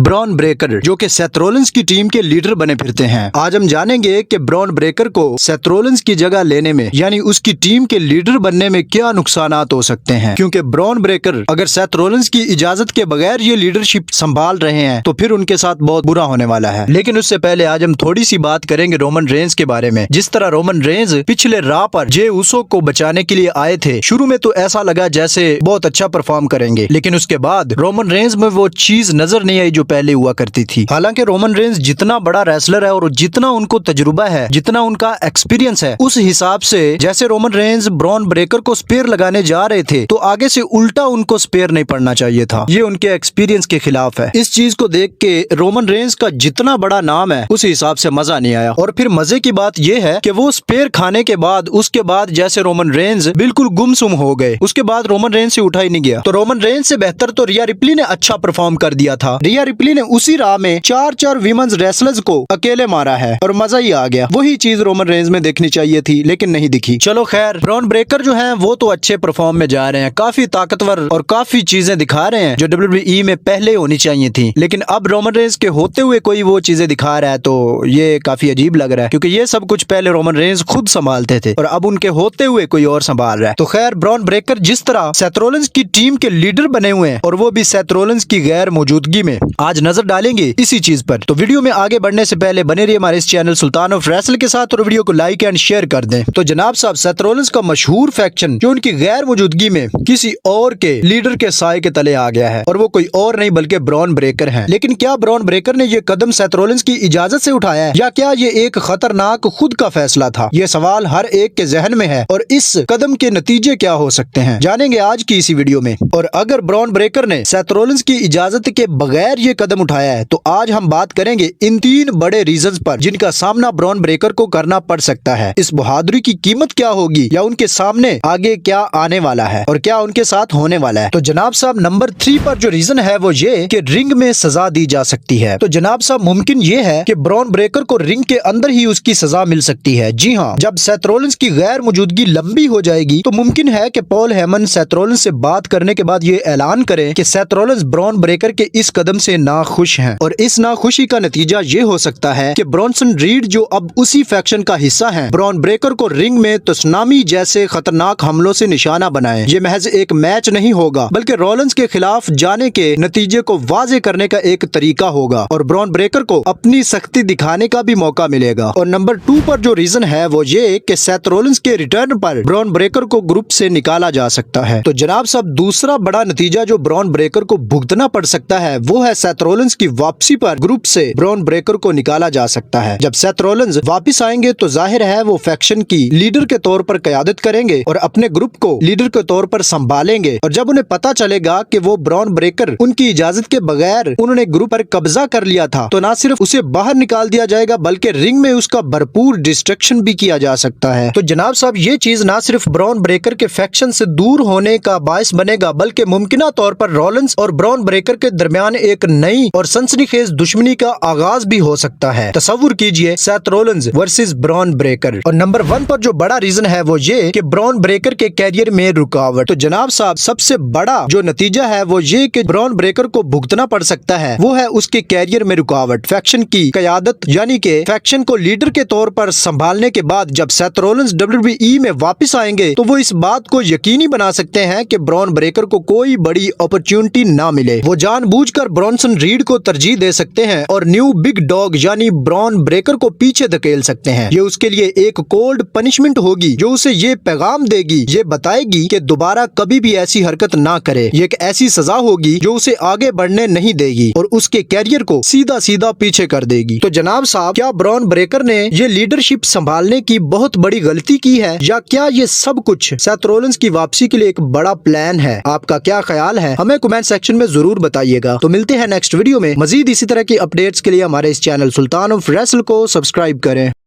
Bron Breakker जो कि Seth Rollins की टीम के लीडर बने फिरते हैं। आज हम जानेंगे कि ब्रॉन ब्रेकर को सेथ रॉलिंस की जगह लेने में यानी उसकी टीम के लीडर बनने में क्या नुकसानात हो सकते हैं, क्योंकि ब्रॉन ब्रेकर अगर सेथ रॉलिंस की इजाजत के बगैर ये लीडरशिप संभाल रहे हैं तो फिर उनके साथ बहुत बुरा होने वाला है। लेकिन उससे पहले आज हम थोड़ी सी बात करेंगे रोमन रेंज के बारे में। जिस तरह रोमन रेंज पिछले रॉ पर जे उसो को बचाने के लिए आए थे, शुरू में तो ऐसा लगा जैसे बहुत अच्छा परफॉर्म करेंगे, लेकिन उसके बाद रोमन रेंज में वो चीज नजर नहीं आई जो पहले हुआ करती थी। हालांकि रोमन रेंज जितना बड़ा रेसलर है और जितना उनको तजुर्बा है, जितना उनका एक्सपीरियंस है, उस हिसाब से जैसे रोमन रेंज ब्रॉन ब्रेकर को स्पेयर लगाने जा रहे थे तो आगे से उल्टा उनको स्पेयर नहीं पड़ना चाहिए था। ये उनके एक्सपीरियंस के खिलाफ है। इस चीज को देख के रोमन रेंज का जितना बड़ा नाम है उस हिसाब से मजा नहीं आया। और फिर मजे की बात यह है कि वो स्पेयर खाने के बाद उसके बाद जैसे रोमन रेंज बिल्कुल गुमसुम हो गए, उसके बाद रोमन रेंज से उठा ही नहीं गया। तो रोमन रेंज से बेहतर तो रिया रिप्ली ने अच्छा परफॉर्म कर दिया था। रिया रिप्ली ने उसी राह में चार विमेंस रेसलर्स को अकेले मारा है और मजा ही आ गया। वही चीज रोमन रेंज में देखनी चाहिए थी लेकिन नहीं दिखी। चलो खैर, ब्रॉन ब्रेकर जो है वो तो अच्छे परफॉर्म में जा रहे हैं, काफी ताकतवर और काफी चीजें दिखा रहे हैं जो WWE में पहले होनी चाहिए थी। लेकिन अब रोमन रेंज के होते हुए कोई वो चीजें दिखा रहा है तो ये काफी अजीब लग रहा है, क्योंकि ये सब कुछ पहले रोमन रेंज खुद संभालते थे और अब उनके होते हुए कोई और संभाल रहा है। तो खैर, ब्रॉन ब्रेकर जिस तरह सेथ रॉलिंस की टीम के लीडर बने हुए हैं और वो भी सेथ रॉलिंस की गैर मौजूदगी में, आज नजर डालेंगे इसी चीज पर। तो वीडियो में आगे बढ़ने से पहले बने रहिए हमारे इस चैनल सुल्तान ऑफ रेसल के साथ और वीडियो को लाइक एंड शेयर कर दें। तो जनाब साहब, सेथ रॉलिंस का मशहूर फैक्शन जो उनकी गैर मौजूदगी में किसी और के लीडर के साए के तले आ गया है और वो कोई और नहीं बल्कि ब्रॉन ब्रेकर हैं। लेकिन क्या ब्रॉन ब्रेकर ने ये कदम सेथ रॉलिंस की इजाजत से उठाया है या क्या ये एक खतरनाक खुद का फैसला था? ये सवाल हर एक के जहन में है और इस कदम के नतीजे क्या हो सकते हैं, जानेंगे आज की इसी वीडियो में। और अगर ब्रॉन ब्रेकर ने सेथ रॉलिंस की इजाजत के बगैर ये कदम उठाया है तो आज हम बात करेंगे इन 3 बड़े रीजंस पर जिनका सामना ब्रॉन ब्रेकर को करना पड़ सकता है। इस बहादुरी की कीमत क्या होगी या उनके सामने आगे क्या आने वाला है और क्या उनके साथ होने वाला है। तो जनाब साहब, नंबर 3 पर जो रीजन है वो ये कि रिंग में सजा दी जा सकती है। तो जनाब साहब, मुमकिन ये है कि ब्रॉन ब्रेकर को रिंग के अंदर ही उसकी सजा मिल सकती है। जी हाँ, जब सेथ रॉलिंस की गैर मौजूदगी लंबी हो जाएगी तो मुमकिन है कि पॉल हेमन सेथ रॉलिंस से बात करने के बाद ये ऐलान करे कि सेथ रॉलिंस ब्रॉन ब्रेकर के इस कदम से नाखुश हैं और इस नाखुशी का नतीजा ये हो सकता है कि ब्रॉनसन रीड जो अब उसी फैक्शन का हिस्सा हैं, ब्रॉन ब्रेकर को रिंग में सुनामी जैसे खतरनाक हमलों से निशाना बनाएं। ये महज एक मैच नहीं होगा बल्कि रॉलिंस के खिलाफ जाने के नतीजे को वाजे करने का एक तरीका होगा और ब्रॉन ब्रेकर को अपनी सख्ती दिखाने का भी मौका मिलेगा। और नंबर 2 पर जो रीजन है वो ये कि सेथ रॉलिंस के रिटर्न पर ब्रॉन ब्रेकर को ग्रुप से निकाला जा सकता है। तो जनाब साहब, दूसरा बड़ा नतीजा जो ब्रॉन ब्रेकर को भुगतना पड़ सकता है वो है सेथ रॉलिंस की वापसी पर ग्रुप से ब्रॉन ब्रेकर को निकाला जा सकता है। जब सेथ रॉलिंस वापस आएंगे तो जाहिर है वो फैक्शन की लीडर के तौर पर क़यादत करेंगे और अपने ग्रुप को लीडर के तौर पर संभालेंगे। और जब उन्हें पता चलेगा कि वो ब्रॉन ब्रेकर उनकी इजाजत के बगैर उन्होंने ग्रुप पर कब्जा कर लिया था तो न सिर्फ उसे बाहर निकाल दिया जाएगा बल्कि रिंग में उसका भरपूर डिस्ट्रक्शन भी किया जा सकता है। तो जनाब साहब, ये चीज न सिर्फ ब्रॉन ब्रेकर के फैक्शन से दूर होने का बायस बनेगा बल्कि मुमकिना तौर पर रॉलिंस और ब्रॉन ब्रेकर के दरमियान एक नई और सनसनीखेज दुश्मनी का आगाज भी हो सकता है। तसव्वुर कीजिए, Seth Rollins versus Bron Breakker. और नंबर 1 पर जो बड़ा रीजन है वो ये कि ब्रॉन ब्रेकर के कैरियर में रुकावट। तो जनाब साहब, सबसे बड़ा जो नतीजा है वो ये कि ब्रॉन ब्रेकर को भुगतना पड़ सकता है वो है उसके कैरियर में रुकावट। फैक्शन की क़यादत यानी कि फैक्शन को लीडर के तौर पर संभालने के बाद जब सेथ रॉलिंस WWE में वापस आएंगे तो वो इस बात को यकीनी बना सकते हैं कि ब्रॉन ब्रेकर को कोई बड़ी अपॉर्चुनिटी ना मिले। वो जानबूझकर ब्रॉनसन रीड को तरजीह दे सकते हैं और न्यू बिग डॉग यानी ब्रॉन ब्रेकर को पीछे धकेल सकते हैं। ये उसके लिए एक कोल्ड पनिशमेंट होगी जो उसे ये पैगाम देगी, ये बताएगी कि दोबारा कभी भी ऐसी हरकत ना करे। ये एक ऐसी सजा होगी जो उसे आगे बढ़ने नहीं देगी और उसके कैरियर को सीधा सीधा पीछे कर देगी। तो जनाब साहब, क्या ब्रॉन ब्रेकर ने ये लीडरशिप संभालने की बहुत बड़ी गलती की है या क्या ये सब कुछ सेथ रॉलिंस की वापसी के लिए एक बड़ा प्लान है? आपका क्या ख्याल है? हमें कमेंट सेक्शन में जरूर बताइएगा। तो मिलते हैं नेक्स्ट वीडियो में। मजीद इसी तरह की अपडेट्स के लिए हमारे इस चैनल सुल्तान ऑफ रेसल को सब्सक्राइब करें।